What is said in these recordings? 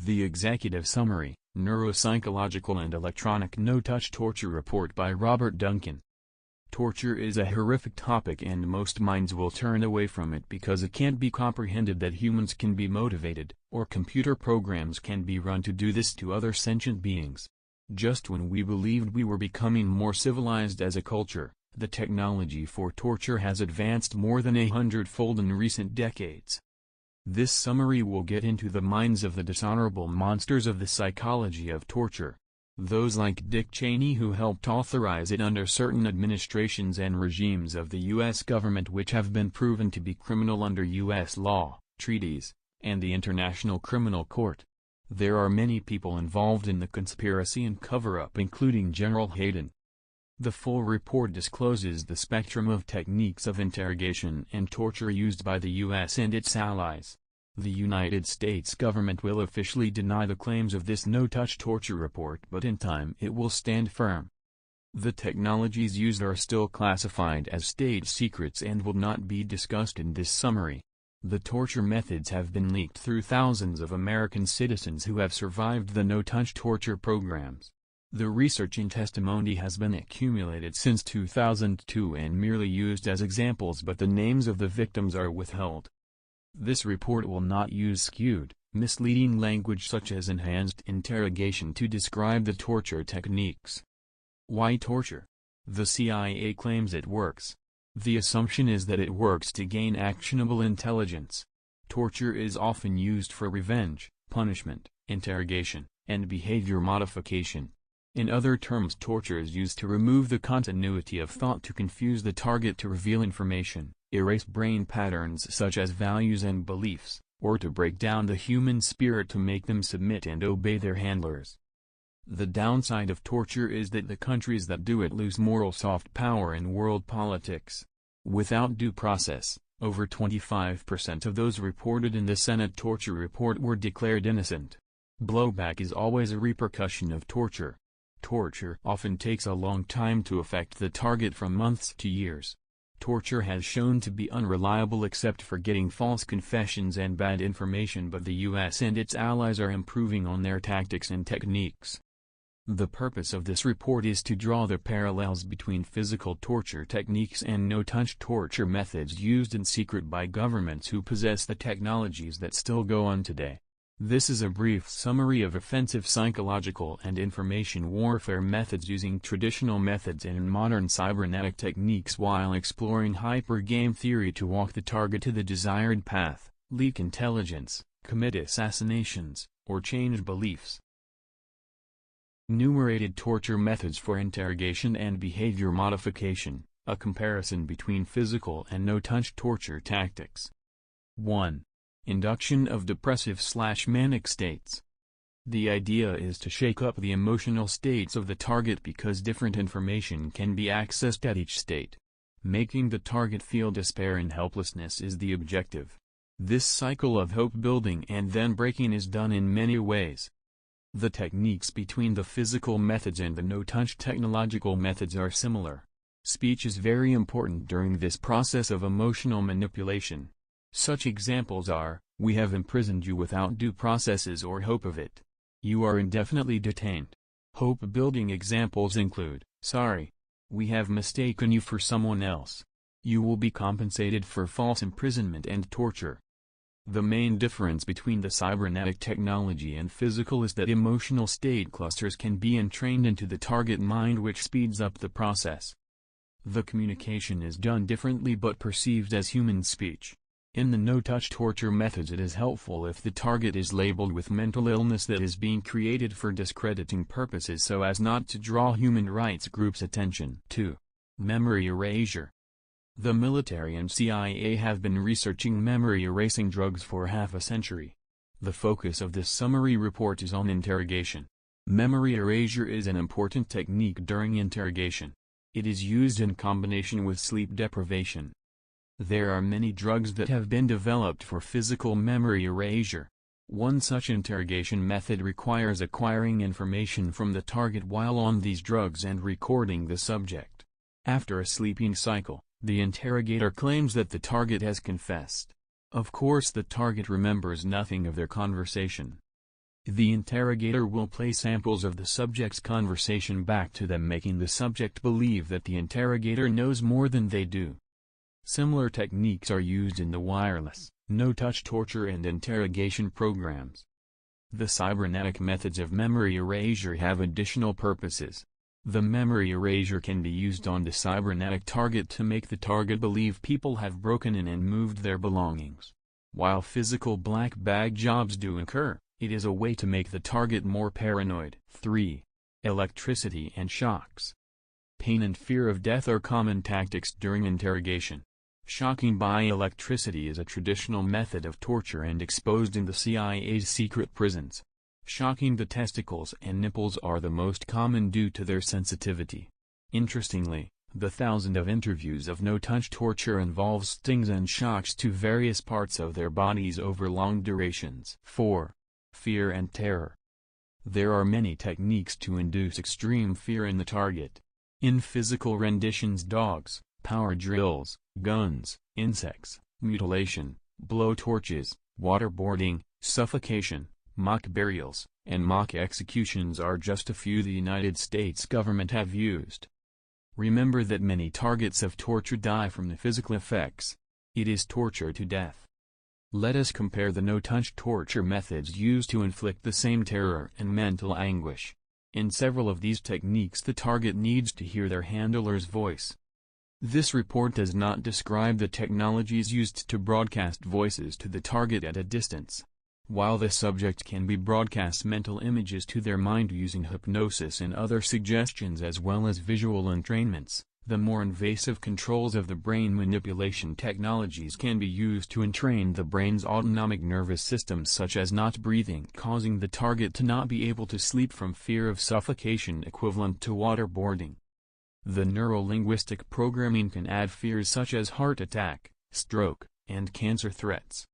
The Executive Summary, Neuropsychological and Electronic No-Touch Torture Report by Robert Duncan. Torture is a horrific topic and most minds will turn away from it because it can't be comprehended that humans can be motivated, or computer programs can be run to do this to other sentient beings. Just when we believed we were becoming more civilized as a culture, the technology for torture has advanced more than 100-fold in recent decades. This summary will get into the minds of the dishonorable monsters of the psychology of torture. Those like Dick Cheney who helped authorize it under certain administrations and regimes of the U.S. government which have been proven to be criminal under U.S. law, treaties, and the International Criminal Court. There are many people involved in the conspiracy and cover-up including General Hayden. The full report discloses the spectrum of techniques of interrogation and torture used by the U.S. and its allies. The United States government will officially deny the claims of this no-touch torture report, but in time it will stand firm. The technologies used are still classified as state secrets and will not be discussed in this summary. The torture methods have been leaked through thousands of American citizens who have survived the no-touch torture programs. The research and testimony has been accumulated since 2002 and merely used as examples, but the names of the victims are withheld. This report will not use skewed, misleading language such as enhanced interrogation to describe the torture techniques. Why torture? The CIA claims it works. The assumption is that it works to gain actionable intelligence. Torture is often used for revenge, punishment, interrogation, and behavior modification. In other terms, torture is used to remove the continuity of thought, to confuse the target, to reveal information, erase brain patterns such as values and beliefs, or to break down the human spirit to make them submit and obey their handlers. The downside of torture is that the countries that do it lose moral soft power in world politics. Without due process, over 25% of those reported in the Senate torture report were declared innocent. Blowback is always a repercussion of torture. Torture often takes a long time to affect the target, from months to years. Torture has shown to be unreliable except for getting false confessions and bad information, but the U.S. and its allies are improving on their tactics and techniques. The purpose of this report is to draw the parallels between physical torture techniques and no-touch torture methods used in secret by governments who possess the technologies that still go on today. This is a brief summary of offensive psychological and information warfare methods using traditional methods and modern cybernetic techniques while exploring hyper-game theory to walk the target to the desired path, leak intelligence, commit assassinations, or change beliefs. Enumerated torture methods for interrogation and behavior modification, a comparison between physical and no-touch torture tactics. 1. Induction of depressive/manic states. The idea is to shake up the emotional states of the target because different information can be accessed at each state. Making the target feel despair and helplessness is the objective. This cycle of hope building and then breaking is done in many ways. The techniques between the physical methods and the no-touch technological methods are similar. Speech is very important during this process of emotional manipulation. Such examples are, "We have imprisoned you without due processes or hope of it. You are indefinitely detained." Hope-building examples include, "Sorry. We have mistaken you for someone else. You will be compensated for false imprisonment and torture." The main difference between the cybernetic technology and physical is that emotional state clusters can be entrained into the target mind, which speeds up the process. The communication is done differently but perceived as human speech. In the no-touch torture methods, it is helpful if the target is labeled with mental illness that is being created for discrediting purposes so as not to draw human rights groups' attention. 2. Memory erasure. The military and CIA have been researching memory erasing drugs for half a century. The focus of this summary report is on interrogation. Memory erasure is an important technique during interrogation. It is used in combination with sleep deprivation. There are many drugs that have been developed for physical memory erasure. One such interrogation method requires acquiring information from the target while on these drugs and recording the subject. After a sleeping cycle, the interrogator claims that the target has confessed. Of course, the target remembers nothing of their conversation. The interrogator will play samples of the subject's conversation back to them, making the subject believe that the interrogator knows more than they do. Similar techniques are used in the wireless, no-touch torture and interrogation programs. The cybernetic methods of memory erasure have additional purposes. The memory erasure can be used on the cybernetic target to make the target believe people have broken in and moved their belongings. While physical black bag jobs do occur, it is a way to make the target more paranoid. 3. Electricity and shocks. Pain and fear of death are common tactics during interrogation. Shocking by electricity is a traditional method of torture and exposed in the CIA's secret prisons. Shocking the testicles and nipples are the most common due to their sensitivity. Interestingly, the thousands of interviews of no-touch torture involve stings and shocks to various parts of their bodies over long durations. 4. Fear and terror. There are many techniques to induce extreme fear in the target. In physical renditions, dogs, power drills, guns, insects, mutilation, blowtorches, waterboarding, suffocation, mock burials, and mock executions are just a few the United States government have used. Remember that many targets of torture die from the physical effects. It is torture to death. Let us compare the no-touch torture methods used to inflict the same terror and mental anguish. In several of these techniques, the target needs to hear their handler's voice. This report does not describe the technologies used to broadcast voices to the target at a distance. While the subject can be broadcast mental images to their mind using hypnosis and other suggestions as well as visual entrainments, the more invasive controls of the brain manipulation technologies can be used to entrain the brain's autonomic nervous system, such as not breathing, causing the target to not be able to sleep from fear of suffocation, equivalent to waterboarding. The neuro-linguistic programming can add fears such as heart attack, stroke, and cancer threats.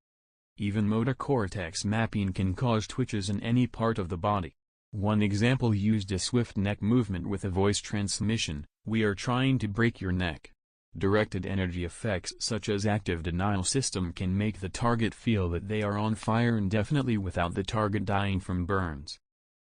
Even motor cortex mapping can cause twitches in any part of the body. One example used a swift neck movement with a voice transmission, "We are trying to break your neck." Directed energy effects such as active denial system can make the target feel that they are on fire indefinitely without the target dying from burns.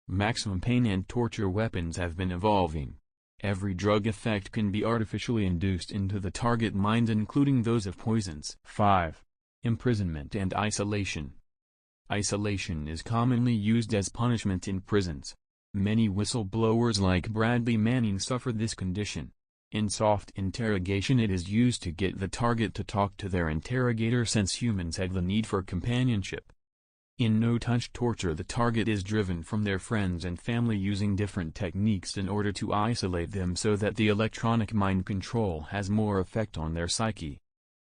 Maximum pain and torture weapons have been evolving. Every drug effect can be artificially induced into the target mind, including those of poisons. 5. Imprisonment and isolation. Isolation is commonly used as punishment in prisons. Many whistleblowers like Bradley Manning suffer this condition. In soft interrogation, it is used to get the target to talk to their interrogator, since humans have the need for companionship. In no-touch torture, the target is driven from their friends and family using different techniques in order to isolate them so that the electronic mind control has more effect on their psyche.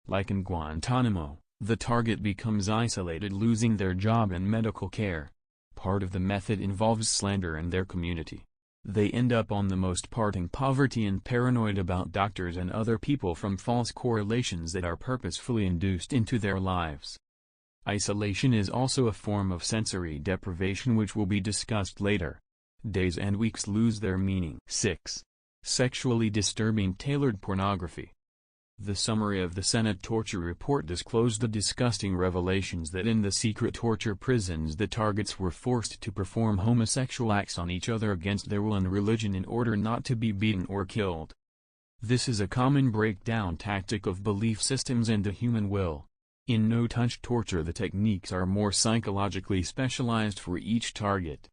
Like in Guantanamo, the target becomes isolated, losing their job and medical care. Part of the method involves slander in their community. They end up on the most part in poverty and paranoid about doctors and other people from false correlations that are purposefully induced into their lives. Isolation is also a form of sensory deprivation, which will be discussed later. Days and weeks lose their meaning. 6. Sexually disturbing tailored pornography. The summary of the Senate torture report disclosed the disgusting revelations that in the secret torture prisons the targets were forced to perform homosexual acts on each other against their will and religion in order not to be beaten or killed. This is a common breakdown tactic of belief systems and the human will. In no-touch torture, the techniques are more psychologically specialized for each target.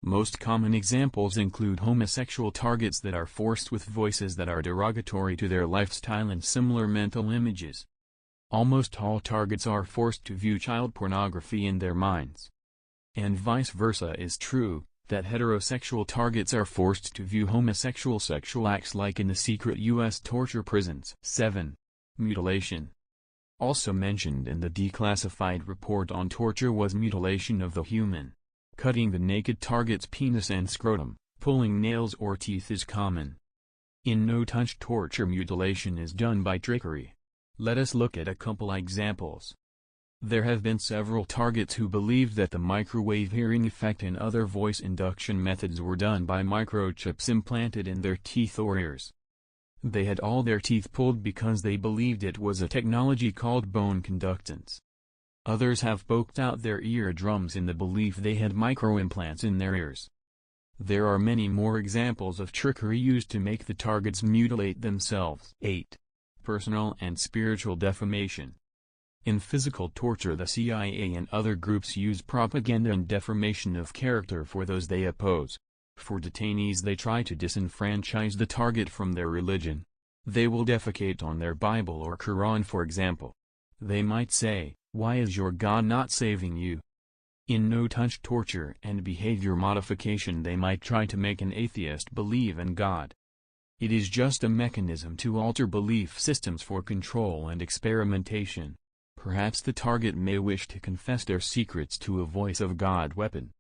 Most common examples include homosexual targets that are forced with voices that are derogatory to their lifestyle and similar mental images. Almost all targets are forced to view child pornography in their minds. And vice versa is true, that heterosexual targets are forced to view homosexual sexual acts, like in the secret U.S. torture prisons. 7. Mutilation. Also mentioned in the declassified report on torture was mutilation of the human. Cutting the naked target's penis and scrotum, pulling nails or teeth is common. In no-touch torture, mutilation is done by trickery. Let us look at a couple examples. There have been several targets who believed that the microwave hearing effect and other voice induction methods were done by microchips implanted in their teeth or ears. They had all their teeth pulled because they believed it was a technology called bone conductance. Others have poked out their eardrums in the belief they had microimplants in their ears. There are many more examples of trickery used to make the targets mutilate themselves. 8. Personal and spiritual defamation. In physical torture, the CIA and other groups use propaganda and defamation of character for those they oppose. For detainees, they try to disenfranchise the target from their religion. They will defecate on their Bible or Quran, for example. They might say, "Why is your God not saving you?" In no-touch torture and behavior modification, they might try to make an atheist believe in God. It is just a mechanism to alter belief systems for control and experimentation. Perhaps the target may wish to confess their secrets to a voice of God weapon.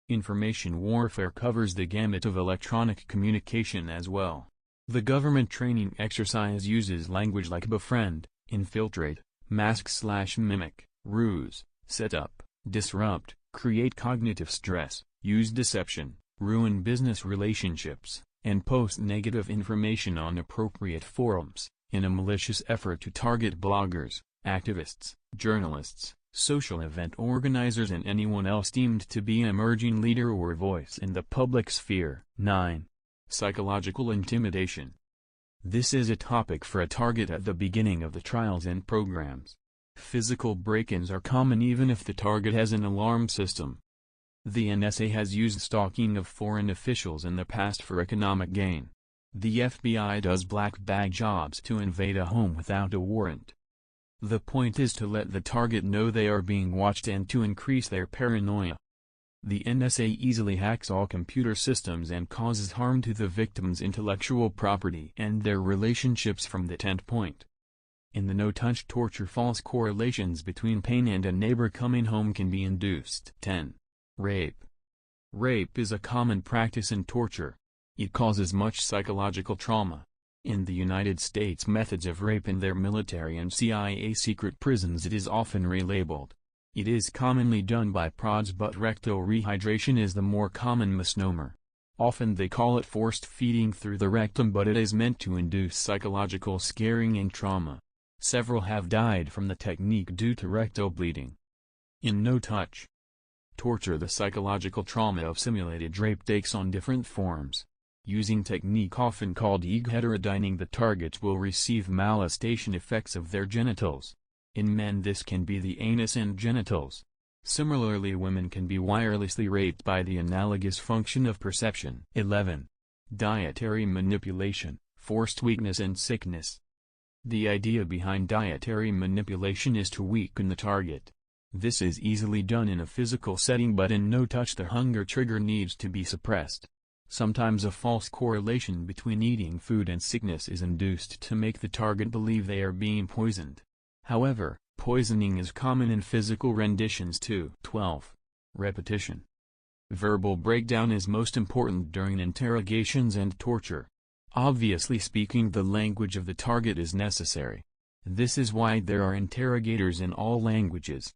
Information warfare covers the gamut of electronic communication as well. The government training exercise uses language like befriend, infiltrate, mask/mimic, ruse, set up, disrupt, create cognitive stress, use deception, ruin business relationships, and post negative information on appropriate forums, in a malicious effort to target bloggers, activists, journalists, social event organizers, and anyone else deemed to be an emerging leader or voice in the public sphere. 9. Psychological intimidation. This is a topic for a target at the beginning of the trials and programs. Physical break-ins are common even if the target has an alarm system. The NSA has used stalking of foreign officials in the past for economic gain. The FBI does black bag jobs to invade a home without a warrant. The point is to let the target know they are being watched and to increase their paranoia. The NSA easily hacks all computer systems and causes harm to the victim's intellectual property and their relationships from that endpoint. In the no-touch torture, false correlations between pain and a neighbor coming home can be induced. 10. Rape. Rape is a common practice in torture. It causes much psychological trauma. In the United States, methods of rape in their military and CIA secret prisons, it is often relabeled. It is commonly done by prods, but rectal rehydration is the more common misnomer. Often they call it forced feeding through the rectum, but it is meant to induce psychological scarring and trauma. Several have died from the technique due to rectal bleeding. In no-touch torture, the psychological trauma of simulated rape takes on different forms. Using technique often called heterodyning, the targets will receive molestation effects of their genitals. In men, this can be the anus and genitals. Similarly, women can be wirelessly raped by the analogous function of perception. 11. Dietary manipulation, forced weakness and sickness. The idea behind dietary manipulation is to weaken the target. This is easily done in a physical setting, but in no-touch the hunger trigger needs to be suppressed. Sometimes a false correlation between eating food and sickness is induced to make the target believe they are being poisoned. However, poisoning is common in physical renditions too. 12. Repetition. Verbal breakdown is most important during interrogations and torture. Obviously speaking the language of the target is necessary. This is why there are interrogators in all languages.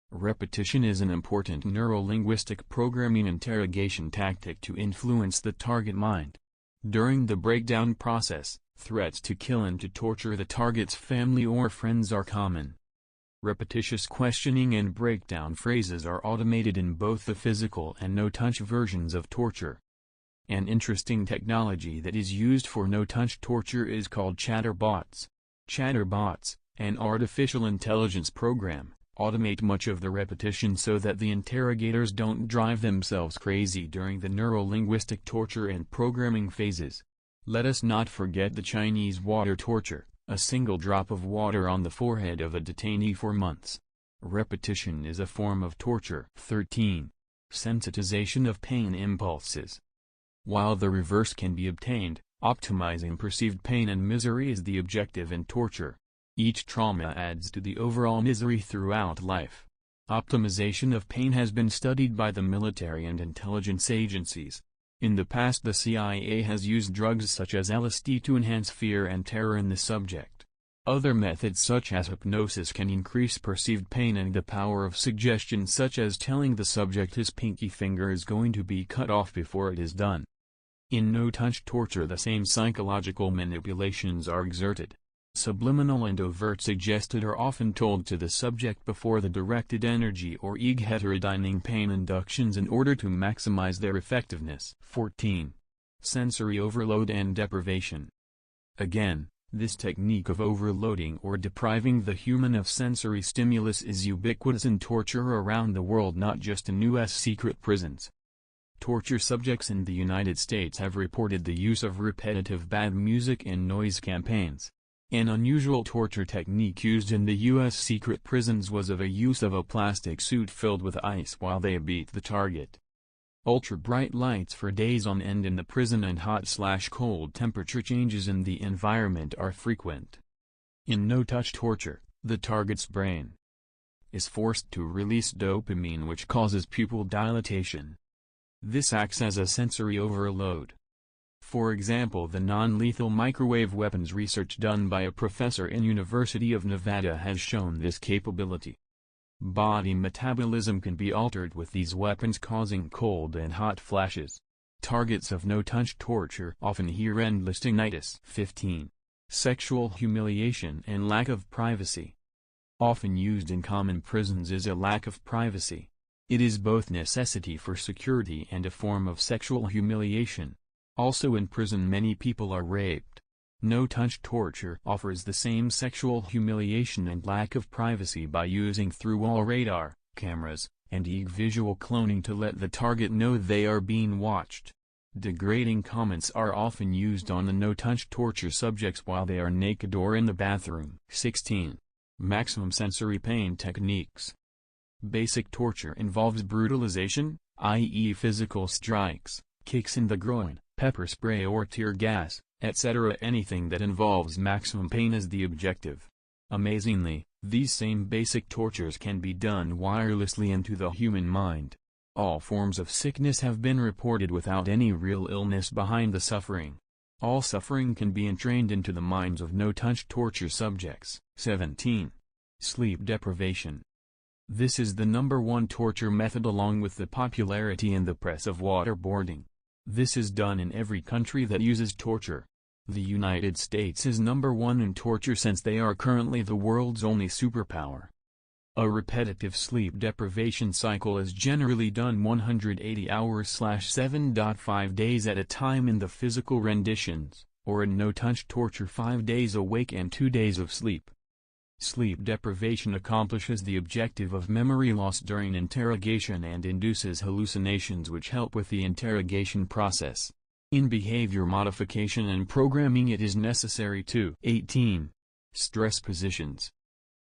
Repetition is an important neuro-linguistic programming interrogation tactic to influence the target mind. During the breakdown process, threats to kill and to torture the target's family or friends are common. Repetitious questioning and breakdown phrases are automated in both the physical and no-touch versions of torture. An interesting technology that is used for no-touch torture is called chatterbots. Chatterbots, an artificial intelligence program, automate much of the repetition so that the interrogators don't drive themselves crazy during the neuro-linguistic torture and programming phases. Let us not forget the Chinese water torture, a single drop of water on the forehead of a detainee for months. Repetition is a form of torture. 13. Sensitization of pain impulses. While the reverse can be obtained, optimizing perceived pain and misery is the objective in torture. Each trauma adds to the overall misery throughout life. Optimization of pain has been studied by the military and intelligence agencies. In the past, the CIA has used drugs such as LSD to enhance fear and terror in the subject. Other methods such as hypnosis can increase perceived pain, and the power of suggestion such as telling the subject his pinky finger is going to be cut off before it is done. In no-touch torture, the same psychological manipulations are exerted. Subliminal and overt suggested are often told to the subject before the directed energy or heterodyning pain inductions in order to maximize their effectiveness. 14. Sensory overload and deprivation. Again, this technique of overloading or depriving the human of sensory stimulus is ubiquitous in torture around the world, not just in U.S. secret prisons. Torture subjects in the United States have reported the use of repetitive bad music and noise campaigns. An unusual torture technique used in the U.S. secret prisons was a use of a plastic suit filled with ice while they beat the target. Ultra-bright lights for days on end in the prison and hot/cold temperature changes in the environment are frequent. In no-touch torture, the target's brain is forced to release dopamine, which causes pupil dilatation. This acts as a sensory overload. For example, the non-lethal microwave weapons research done by a professor in University of Nevada has shown this capability. Body metabolism can be altered with these weapons, causing cold and hot flashes. Targets of no-touch torture often hear endless tinnitus. 15. Sexual humiliation and lack of privacy. Often used in common prisons is a lack of privacy. It is both necessity for security and a form of sexual humiliation. Also in prison many people are raped. No-touch torture offers the same sexual humiliation and lack of privacy by using through-wall radar, cameras, and visual cloning to let the target know they are being watched. Degrading comments are often used on the no-touch torture subjects while they are naked or in the bathroom. 16. Maximum sensory pain techniques. Basic torture involves brutalization, i.e. physical strikes, kicks in the groin, pepper spray or tear gas, etc. Anything that involves maximum pain is the objective. Amazingly, these same basic tortures can be done wirelessly into the human mind. All forms of sickness have been reported without any real illness behind the suffering. All suffering can be entrained into the minds of no-touch torture subjects. 17. Sleep deprivation. This is the #1 torture method along with the popularity in the press of waterboarding. This is done in every country that uses torture. The United States is #1 in torture since they are currently the world's only superpower. A repetitive sleep deprivation cycle is generally done 180 hours/7.5 days at a time in the physical renditions, or in no-touch torture 5 days awake and 2 days of sleep. Sleep deprivation accomplishes the objective of memory loss during interrogation and induces hallucinations which help with the interrogation process. In behavior modification and programming it is necessary to 18. Stress positions.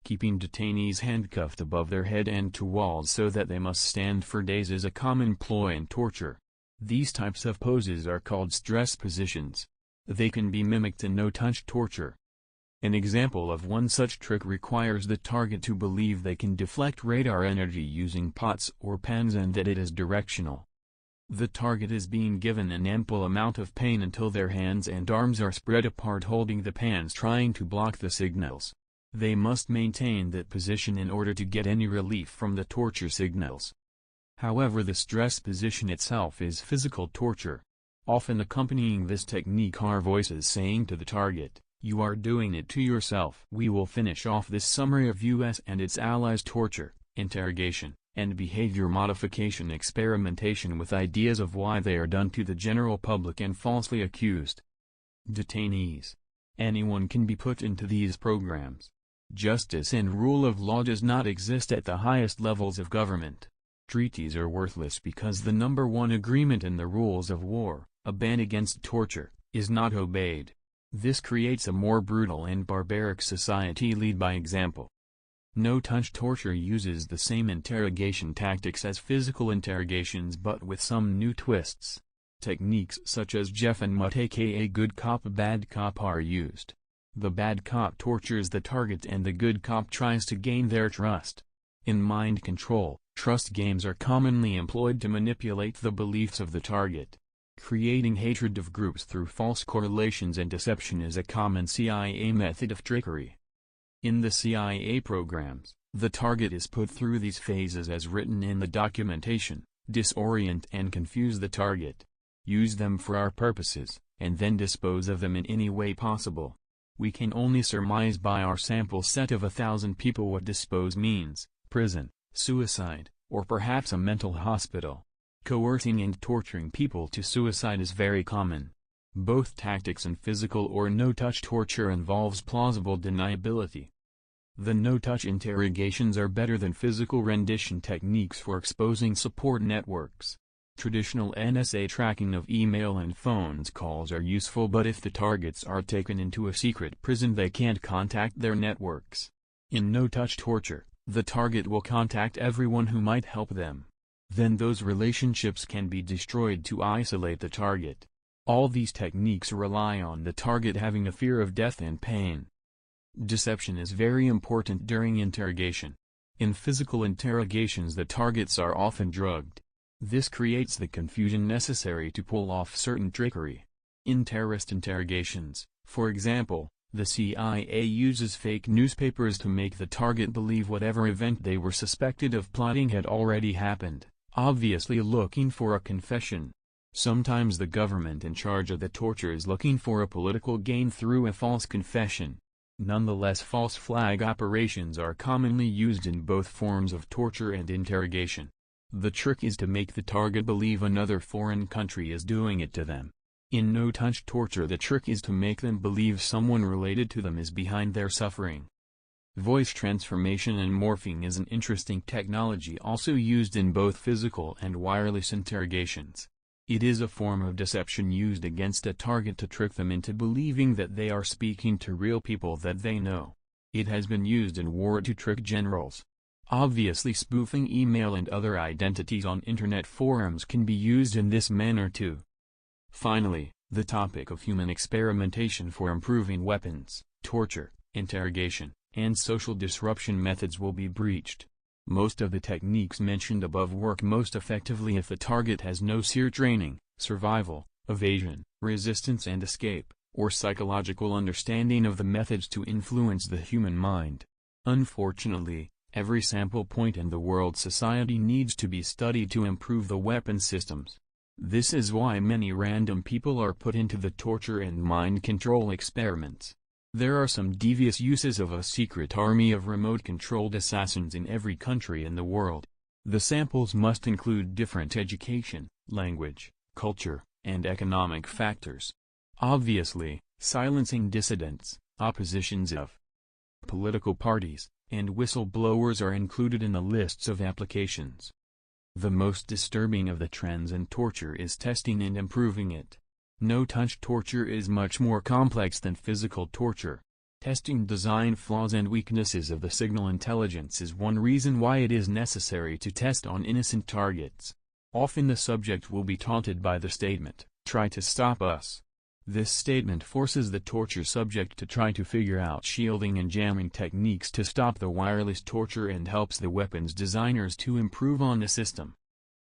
Keeping detainees handcuffed above their head and to walls so that they must stand for days is a common ploy in torture. These types of poses are called stress positions. They can be mimicked in no-touch torture. An example of one such trick requires the target to believe they can deflect radar energy using pots or pans and that it is directional. The target is being given an ample amount of pain until their hands and arms are spread apart holding the pans trying to block the signals. They must maintain that position in order to get any relief from the torture signals. However, the stress position itself is physical torture. Often accompanying this technique are voices saying to the target, "You are doing it to yourself." We will finish off this summary of U.S. and its allies' torture, interrogation, and behavior modification experimentation with ideas of why they are done to the general public and falsely accused. Detainees. Anyone can be put into these programs. Justice and rule of law does not exist at the highest levels of government. Treaties are worthless because the #1 agreement in the rules of war, a ban against torture, is not obeyed. This creates a more brutal and barbaric society. Lead by example. No-touch torture uses the same interrogation tactics as physical interrogations but with some new twists. Techniques such as Jeff and Mutt aka good cop bad cop are used. The bad cop tortures the target and the good cop tries to gain their trust. In mind control, trust games are commonly employed to manipulate the beliefs of the target. Creating hatred of groups through false correlations and deception is a common CIA method of trickery. In the CIA programs, the target is put through these phases as written in the documentation, disorient and confuse the target, use them for our purposes, and then dispose of them in any way possible. We can only surmise by our sample set of 1,000 people what dispose means: prison, suicide, or perhaps a mental hospital. Coercing and torturing people to suicide is very common. Both tactics and physical or no-touch torture involves plausible deniability. The no-touch interrogations are better than physical rendition techniques for exposing support networks. Traditional NSA tracking of email and phone calls are useful, but if the targets are taken into a secret prison they can't contact their networks. In no-touch torture, the target will contact everyone who might help them. Then those relationships can be destroyed to isolate the target. All these techniques rely on the target having a fear of death and pain. Deception is very important during interrogation. In physical interrogations the targets are often drugged. This creates the confusion necessary to pull off certain trickery. In terrorist interrogations, for example, the CIA uses fake newspapers to make the target believe whatever event they were suspected of plotting had already happened, obviously looking for a confession. Sometimes the government in charge of the torture is looking for a political gain through a false confession. Nonetheless, false flag operations are commonly used in both forms of torture and interrogation. The trick is to make the target believe another foreign country is doing it to them. In no-touch torture the trick is to make them believe someone related to them is behind their suffering. Voice transformation and morphing is an interesting technology also used in both physical and wireless interrogations. It is a form of deception used against a target to trick them into believing that they are speaking to real people that they know. It has been used in war to trick generals. Obviously, spoofing email and other identities on internet forums can be used in this manner too. Finally, the topic of human experimentation for improving weapons, torture, interrogation, and social disruption methods will be breached. Most of the techniques mentioned above work most effectively if the target has no SEER training, survival, evasion, resistance and escape, or psychological understanding of the methods to influence the human mind. Unfortunately, every sample point in the world society needs to be studied to improve the weapon systems. This is why many random people are put into the torture and mind control experiments. There are some devious uses of a secret army of remote-controlled assassins in every country in the world. The samples must include different education, language, culture, and economic factors. Obviously, silencing dissidents, oppositions of political parties, and whistleblowers are included in the lists of applications. The most disturbing of the trends in torture is testing and improving it. No-touch torture is much more complex than physical torture. Testing design flaws and weaknesses of the signal intelligence is one reason why it is necessary to test on innocent targets. Often the subject will be taunted by the statement, "Try to stop us." This statement forces the torture subject to try to figure out shielding and jamming techniques to stop the wireless torture and helps the weapons designers to improve on the system.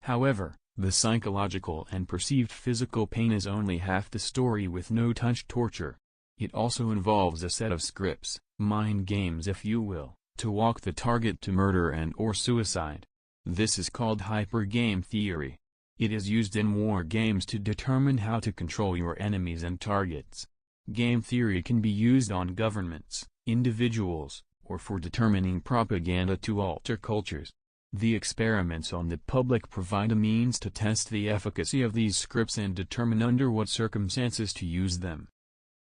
However, the psychological and perceived physical pain is only half the story with no-touch torture. It also involves a set of scripts, mind games if you will, to walk the target to murder and/or suicide. This is called hypergame theory. It is used in war games to determine how to control your enemies and targets. Game theory can be used on governments, individuals, or for determining propaganda to alter cultures. The experiments on the public provide a means to test the efficacy of these scripts and determine under what circumstances to use them.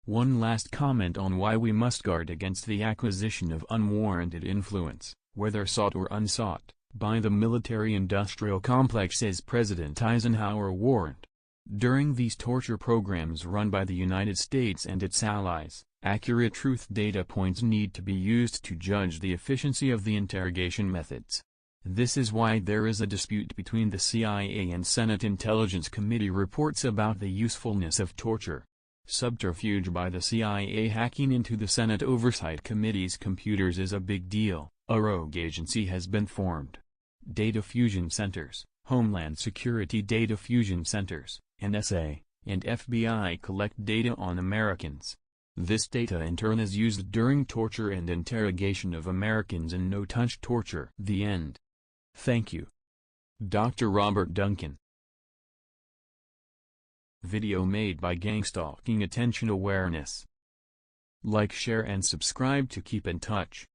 One last comment on why we must guard against the acquisition of unwarranted influence, whether sought or unsought, by the military-industrial complex, as President Eisenhower warned. During these torture programs run by the United States and its allies, accurate truth data points need to be used to judge the efficiency of the interrogation methods. This is why there is a dispute between the CIA and Senate Intelligence Committee reports about the usefulness of torture. Subterfuge by the CIA hacking into the Senate Oversight Committee's computers is a big deal. A rogue agency has been formed. Data fusion centers, Homeland Security data fusion centers, NSA, and FBI collect data on Americans. This data in turn is used during torture and interrogation of Americans in no-touch torture. The end. Thank you. Dr. Robert Duncan. Video made by Gangstalking Attention Awareness. Like, share and subscribe to keep in touch.